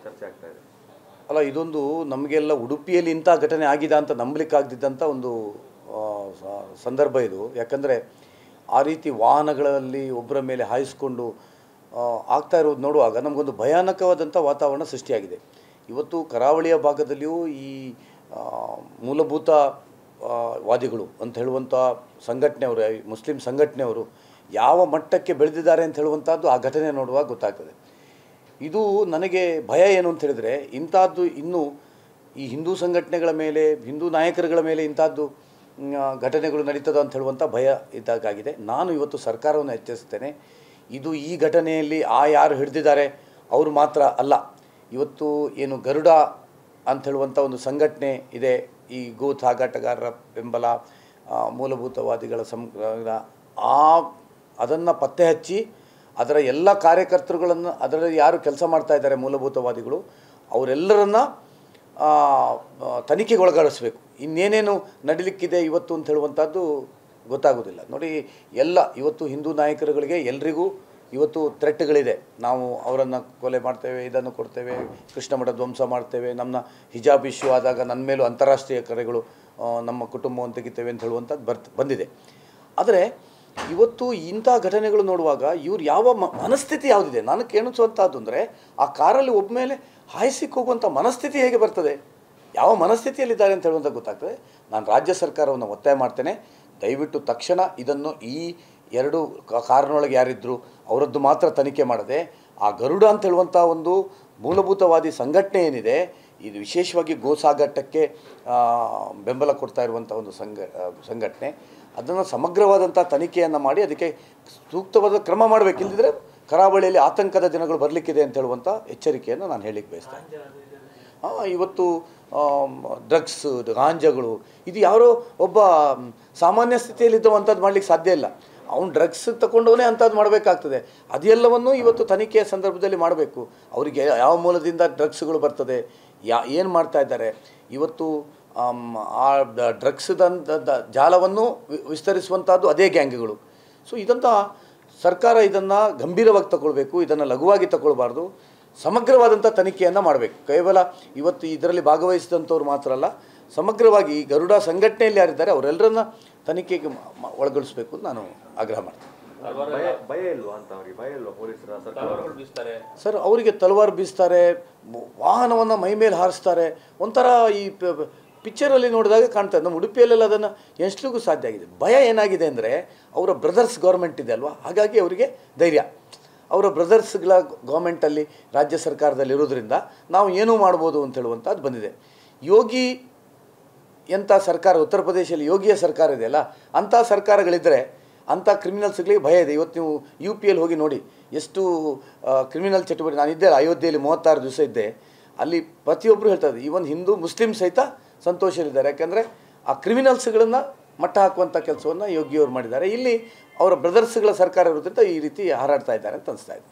ಚರ್ಚೆ ಆಗ್ತಾ ಇದೆ. ಅಲ್ಲ, ಇದೊಂದು ನಮಗೆಲ್ಲ ಉಡುಪಿಯಲ್ಲಿ ಇಂಥ ಘಟನೆ ಆಗಿದೆ ಅಂತ ನಂಬಲಿಕ್ಕಾಗದಿದ್ದಂಥ ಒಂದು ಸಂದರ್ಭ ಇದು. ಯಾಕಂದರೆ ಆ ರೀತಿ ವಾಹನಗಳಲ್ಲಿ ಒಬ್ಬರ ಮೇಲೆ ಹಾಯಿಸ್ಕೊಂಡು ಆಗ್ತಾ ಇರೋದು ನೋಡುವಾಗ ನಮಗೊಂದು ಭಯಾನಕವಾದಂಥ ವಾತಾವರಣ ಸೃಷ್ಟಿಯಾಗಿದೆ. ಇವತ್ತು ಕರಾವಳಿಯ ಭಾಗದಲ್ಲಿಯೂ ಈ ಮೂಲಭೂತ ವಾದಿಗಳು ಅಂತ ಹೇಳುವಂಥ ಸಂಘಟನೆಯವರು, ಮುಸ್ಲಿಂ ಸಂಘಟನೆಯವರು ಯಾವ ಮಟ್ಟಕ್ಕೆ ಬೆಳೆದಿದ್ದಾರೆ ಅಂತ ಹೇಳುವಂಥದ್ದು ಆ ಘಟನೆ ನೋಡುವಾಗ ಗೊತ್ತಾಗ್ತದೆ. ಇದು ನನಗೆ ಭಯ ಏನು ಅಂತ ಹೇಳಿದರೆ, ಇಂಥದ್ದು ಇನ್ನೂ ಈ ಹಿಂದೂ ಸಂಘಟನೆಗಳ ಮೇಲೆ, ಹಿಂದೂ ನಾಯಕರುಗಳ ಮೇಲೆ ಇಂಥದ್ದು ಘಟನೆಗಳು ನಡೀತದ ಅಂತ ಹೇಳುವಂಥ ಭಯ ಇದ್ದಾಗಿದೆ. ನಾನು ಇವತ್ತು ಸರ್ಕಾರವನ್ನು ಎಚ್ಚರಿಸ್ತೇನೆ, ಇದು ಈ ಘಟನೆಯಲ್ಲಿ ಯಾರು ಹಿಡಿದಿದ್ದಾರೆ ಅವರು ಮಾತ್ರ ಅಲ್ಲ. ಇವತ್ತು ಏನು ಗರುಡ ಅಂತ ಹೇಳುವಂಥ ಒಂದು ಸಂಘಟನೆ ಇದೆ, ಈ ಗೋ ಸಾಗಾಟಗಾರರ ಬೆಂಬಲ, ಮೂಲಭೂತವಾದಿಗಳ ಅದನ್ನು ಪತ್ತೆ ಹಚ್ಚಿ ಅದರ ಎಲ್ಲ ಕಾರ್ಯಕರ್ತರುಗಳನ್ನು, ಅದರಲ್ಲಿ ಯಾರು ಕೆಲಸ ಮಾಡ್ತಾ ಇದ್ದಾರೆ ಮೂಲಭೂತವಾದಿಗಳು, ಅವರೆಲ್ಲರನ್ನ ತನಿಖೆಗೊಳಗಾಡಿಸ್ಬೇಕು. ಇನ್ನೇನೇನು ನಡೀಲಿಕ್ಕಿದೆ ಇವತ್ತು ಅಂತ ಹೇಳುವಂಥದ್ದು ಗೊತ್ತಾಗೋದಿಲ್ಲ. ನೋಡಿ, ಇವತ್ತು ಹಿಂದೂ ನಾಯಕರುಗಳಿಗೆ ಎಲ್ರಿಗೂ ಇವತ್ತು ಥ್ರೆಟ್ಗಳಿದೆ. ನಾವು ಅವರನ್ನು ಕೊಲೆ ಮಾಡ್ತೇವೆ, ಇದನ್ನು ಕೊಡ್ತೇವೆ, ಕೃಷ್ಣ ಮಠ ಧ್ವಂಸ ಮಾಡ್ತೇವೆ, ನಮ್ಮ ಹಿಜಾಬ್ ಇಶ್ಯೂ ಆದಾಗ ನನ್ನ ಮೇಲೂ ಅಂತಾರಾಷ್ಟ್ರೀಯ ಕರೆಗಳು, ನಮ್ಮ ಕುಟುಂಬವನ್ನು ತೆಗಿತೇವೆ ಅಂತ ಹೇಳುವಂಥದ್ದು ಬಂದಿದೆ. ಆದರೆ ಇವತ್ತು ಇಂಥ ಘಟನೆಗಳು ನೋಡುವಾಗ ಇವ್ರು ಯಾವ ಮನಸ್ಥಿತಿ ಯಾವುದಿದೆ, ನಾನು ಕೇಳಿಸುವಂಥದ್ದು ಅಂದರೆ ಆ ಕಾರಲ್ಲಿ ಒಬ್ಬ ಮೇಲೆ ಹಾಯಿಸಿಕ್ಕೆ ಹೋಗುವಂಥ ಮನಸ್ಥಿತಿ ಹೇಗೆ ಬರ್ತದೆ, ಯಾವ ಮನಸ್ಥಿತಿಯಲ್ಲಿದ್ದಾರೆ ಅಂತ ಹೇಳುವಂಥ ಗೊತ್ತಾಗ್ತದೆ. ನಾನು ರಾಜ್ಯ ಸರ್ಕಾರವನ್ನು ಒತ್ತಾಯ ಮಾಡ್ತೇನೆ, ದಯವಿಟ್ಟು ತಕ್ಷಣ ಇದನ್ನು ಈ 2 ಕಾರಿನೊಳಗೆ ಯಾರಿದ್ದರು ಅವರದ್ದು ಮಾತ್ರ ತನಿಖೆ ಮಾಡದೆ, ಆ ಗರುಡ ಅಂತ ಹೇಳುವಂಥ ಒಂದು ಮೂಲಭೂತವಾದಿ ಸಂಘಟನೆ ಏನಿದೆ, ಇದು ವಿಶೇಷವಾಗಿ ಗೋಸಾಗಾಟಕ್ಕೆ ಬೆಂಬಲ ಕೊಡ್ತಾ ಇರುವಂಥ ಒಂದು ಸಂಘಟನೆ, ಅದನ್ನು ಸಮಗ್ರವಾದಂಥ ತನಿಖೆಯನ್ನು ಮಾಡಿ ಅದಕ್ಕೆ ಸೂಕ್ತವಾದ ಕ್ರಮ ಮಾಡಬೇಕು. ಇಲ್ಲದಿದ್ದರೆ ಕರಾವಳಿಯಲ್ಲಿ ಆತಂಕದ ದಿನಗಳು ಬರಲಿಕ್ಕಿದೆ ಅಂತ ಹೇಳುವಂಥ ಎಚ್ಚರಿಕೆಯನ್ನು ನಾನು ಹೇಳಲಿಕ್ಕೆ ಬಯಸ್ತೇನೆ. ಇವತ್ತು ಡ್ರಗ್ಸ್, ಗಾಂಜಾಗಳು, ಇದು ಯಾರೋ ಒಬ್ಬ ಸಾಮಾನ್ಯ ಸ್ಥಿತಿಯಲ್ಲಿದ್ದವಂಥದ್ದು ಮಾಡಲಿಕ್ಕೆ ಸಾಧ್ಯ ಇಲ್ಲ. ಅವ್ನು ಡ್ರಗ್ಸ್ ತಗೊಂಡವನೇ ಅಂಥದ್ದು ಮಾಡಬೇಕಾಗ್ತದೆ. ಅದೆಲ್ಲವನ್ನೂ ಇವತ್ತು ತನಿಖೆಯ ಸಂದರ್ಭದಲ್ಲಿ ಮಾಡಬೇಕು. ಅವರಿಗೆ ಯಾವ ಮೂಲದಿಂದ ಡ್ರಗ್ಸ್ಗಳು ಬರ್ತದೆ, ಏನು ಮಾಡ್ತಾ ಇದ್ದಾರೆ, ಇವತ್ತು ಆ ಡ್ರಗ್ಸ್ದ ಜಾಲವನ್ನು ವಿಸ್ತರಿಸುವಂಥದ್ದು ಅದೇ ಗ್ಯಾಂಗ್ಗಳು. ಸೊ ಸರ್ಕಾರ ಇದನ್ನು ಗಂಭೀರವಾಗಿ ತಗೊಳ್ಬೇಕು, ಇದನ್ನು ಲಘುವಾಗಿ ತಗೊಳ್ಬಾರ್ದು, ಸಮಗ್ರವಾದಂಥ ತನಿಖೆಯನ್ನು ಮಾಡಬೇಕು. ಕೇವಲ ಇವತ್ತು ಇದರಲ್ಲಿ ಭಾಗವಹಿಸಿದಂಥವ್ರು ಮಾತ್ರ ಅಲ್ಲ, ಸಮಗ್ರವಾಗಿ ಈ ಗರುಡ ಸಂಘಟನೆಯಲ್ಲಿ ಯಾರಿದ್ದಾರೆ ಅವರೆಲ್ಲರನ್ನ ತನಿಖೆಗೆ ಒಳಗೊಳಿಸಬೇಕು ಅಂತ ನಾನು ಆಗ್ರಹ ಮಾಡ್ತೀನಿ. ಭಯ ಇಲ್ವಾ ಅಂತ ಅವರಿಗೆ? ಭಯ ಇಲ್ವಾ ಪೊಲೀಸರ? ಸರ್, ಅವರಿಗೆ ತಲವಾರು ಬೀಸ್ತಾರೆ, ವಾಹನವನ್ನು ಮೈ ಮೇಲೆ ಹಾರಿಸ್ತಾರೆ, ಒಂಥರ ಈ ಪಿಕ್ಚರಲ್ಲಿ ನೋಡಿದಾಗ ಕಾಣ್ತದೆ. ನಮ್ಮ ಉಡುಪಿಯಲ್ಲೆಲ್ಲ ಅದನ್ನು ಎಷ್ಟಲಿಗೂ ಸಾಧ್ಯ ಆಗಿದೆ. ಭಯ ಏನಾಗಿದೆ ಅಂದರೆ, ಅವರ ಬ್ರದರ್ಸ್ ಗೌರ್ಮೆಂಟ್ ಇದೆ ಅಲ್ವಾ, ಹಾಗಾಗಿ ಅವರಿಗೆ ಧೈರ್ಯ. ಅವರ ಬ್ರದರ್ಸ್ಗಳ ಗೌರ್ಮೆಂಟಲ್ಲಿ ರಾಜ್ಯ ಸರ್ಕಾರದಲ್ಲಿ ಇರೋದ್ರಿಂದ ನಾವು ಏನೂ ಮಾಡ್ಬೋದು ಅಂತ ಹೇಳುವಂಥದ್ದು ಬಂದಿದೆ. ಯೋಗಿ ಎಂಥ ಸರ್ಕಾರ, ಉತ್ತರ ಪ್ರದೇಶದಲ್ಲಿ ಯೋಗಿಯ ಸರ್ಕಾರ ಇದೆಯಲ್ಲ, ಅಂಥ ಸರ್ಕಾರಗಳಿದ್ದರೆ ಅಂಥ ಕ್ರಿಮಿನಲ್ಸ್ಗಳಿಗೆ ಭಯ ಇದೆ. ಇವತ್ತು ನೀವು UPಯಲ್ಲಿ ಹೋಗಿ ನೋಡಿ, ಎಷ್ಟು ಕ್ರಿಮಿನಲ್ ಚಟುವಟಿಕೆ. ನಾನಿದ್ದೆ ಅಯೋಧ್ಯೆಯಲ್ಲಿ 36 ದಿವಸ ಇದ್ದೆ. ಅಲ್ಲಿ ಪ್ರತಿಯೊಬ್ಬರು ಹೇಳ್ತಾರೆ, ಈವನ್ ಹಿಂದೂ ಮುಸ್ಲಿಂ ಸಹಿತ ಸಂತೋಷದಲ್ಲಿದ್ದಾರೆ. ಯಾಕೆಂದರೆ ಆ ಕ್ರಿಮಿನಲ್ಸ್ಗಳನ್ನು ಮಟ್ಟ ಹಾಕುವಂಥ ಕೆಲಸವನ್ನು ಯೋಗಿಯವರು ಮಾಡಿದ್ದಾರೆ. ಇಲ್ಲಿ ಅವರ ಬ್ರದರ್ಸ್ಗಳ ಸರ್ಕಾರ ಇರೋದ್ರಿಂದ ಈ ರೀತಿ ಹಾರಾಡ್ತಾ ಇದ್ದಾರೆ ಅಂತ ಅನಿಸ್ತಾ ಇದೆ.